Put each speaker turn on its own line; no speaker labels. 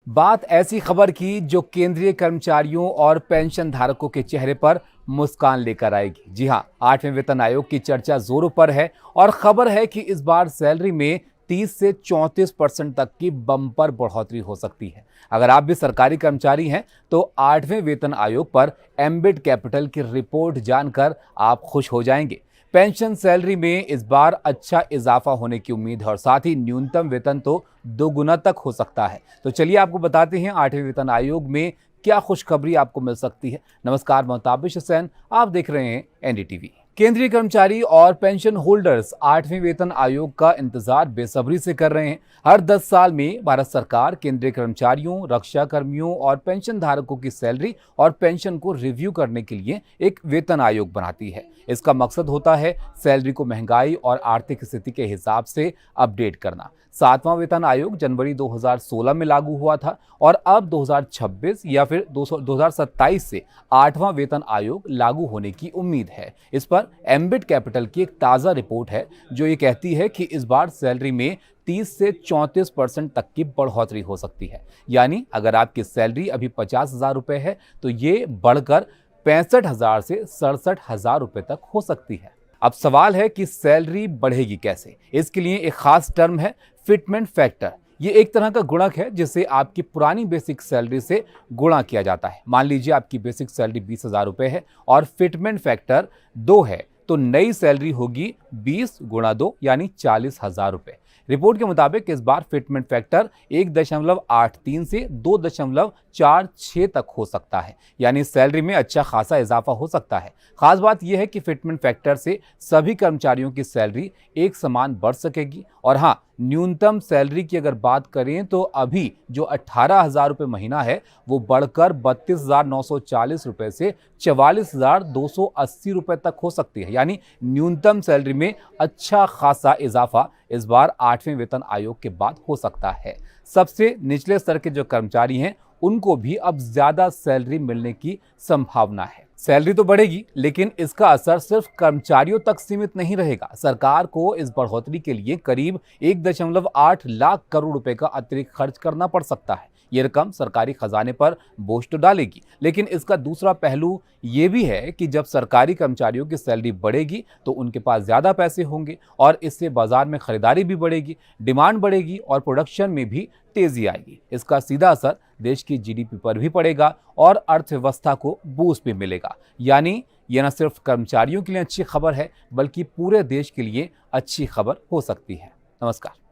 बात ऐसी खबर की जो केंद्रीय कर्मचारियों और पेंशन धारकों के चेहरे पर मुस्कान लेकर आएगी। जी हां, 8वें वेतन आयोग की चर्चा जोरों पर है और खबर है कि इस बार सैलरी में 30 से 34% तक की बम्पर बढ़ोतरी हो सकती है। अगर आप भी सरकारी कर्मचारी हैं तो 8वें वेतन आयोग पर एम्बिट कैपिटल की रिपोर्ट जानकर आप खुश हो जाएंगे। पेंशन सैलरी में इस बार अच्छा इजाफा होने की उम्मीद है और साथ ही न्यूनतम वेतन तो दोगुना तक हो सकता है। तो चलिए आपको बताते हैं 8वें वेतन आयोग में क्या खुशखबरी आपको मिल सकती है। नमस्कार, मैं ताबिश हुसैन, आप देख रहे हैं एनडीटीवी। केंद्रीय कर्मचारी और पेंशन होल्डर्स 8वें वेतन आयोग का इंतजार बेसब्री से कर रहे हैं। हर 10 साल में भारत सरकार केंद्रीय कर्मचारियों, रक्षा कर्मियों और पेंशन धारकों की सैलरी और पेंशन को रिव्यू करने के लिए एक वेतन आयोग बनाती है। इसका मकसद होता है सैलरी को महंगाई और आर्थिक स्थिति के हिसाब से अपडेट करना। 7वां वेतन आयोग जनवरी 2016 में लागू हुआ था और अब 2026 या फिर 2027 से 8वां वेतन आयोग लागू होने की उम्मीद है। इस पर एम्बिट कैपिटल की एक ताज़ा रिपोर्ट है जो ये कहती है कि इस बार सैलरी में 30 से 34% तक की बढ़ोतरी हो सकती है। यानी अगर आपकी सैलरी अभी 50,000 रुपये है तो ये बढ़कर 65,000 से 67,000 रुपये तक हो सकती है। अब सवाल है कि सैलरी बढ़ेगी कैसे। इसके लिए एक खास टर्म है फिटमेंट फैक्टर। ये एक तरह का गुणक है जिसे आपकी पुरानी बेसिक सैलरी से गुणा किया जाता है। मान लीजिए आपकी बेसिक सैलरी 20,000 रुपये है और फिटमेंट फैक्टर 2 है तो नई सैलरी होगी 20 गुणा 2 यानी 40,000 रुपये। रिपोर्ट के मुताबिक इस बार फिटमेंट फैक्टर 1.83 से 2.46 तक हो सकता है, यानी सैलरी में अच्छा खासा इजाफा हो सकता है। खास बात यह है कि फिटमेंट फैक्टर से सभी कर्मचारियों की सैलरी एक समान बढ़ सकेगी। और हाँ, न्यूनतम सैलरी की अगर बात करें तो अभी जो 18,000 रुपये महीना है वो बढ़कर 32,940 रुपये से 44,280 रुपये तक हो सकती है। यानी न्यूनतम सैलरी में अच्छा खासा इजाफा इस बार 8वें वेतन आयोग के बाद हो सकता है। सबसे निचले स्तर के जो कर्मचारी हैं उनको भी अब ज्यादा सैलरी मिलने की संभावना है। सैलरी तो बढ़ेगी लेकिन इसका असर सिर्फ कर्मचारियों तक सीमित नहीं रहेगा। सरकार को इस बढ़ोतरी के लिए करीब 1.8 लाख करोड़ रुपए का अतिरिक्त खर्च करना पड़ सकता है। ये रकम सरकारी खजाने पर बोझ तो डालेगी, लेकिन इसका दूसरा पहलू ये भी है कि जब सरकारी कर्मचारियों की सैलरी बढ़ेगी तो उनके पास ज्यादा पैसे होंगे और इससे बाजार में खरीदारी भी बढ़ेगी, डिमांड बढ़ेगी और प्रोडक्शन में भी तेजी आएगी। इसका सीधा असर देश की जीडीपी पर भी पड़ेगा और अर्थव्यवस्था को बूस्ट भी मिलेगा। यानी यह न सिर्फ कर्मचारियों के लिए अच्छी खबर है बल्कि पूरे देश के लिए अच्छी खबर हो सकती है। नमस्कार।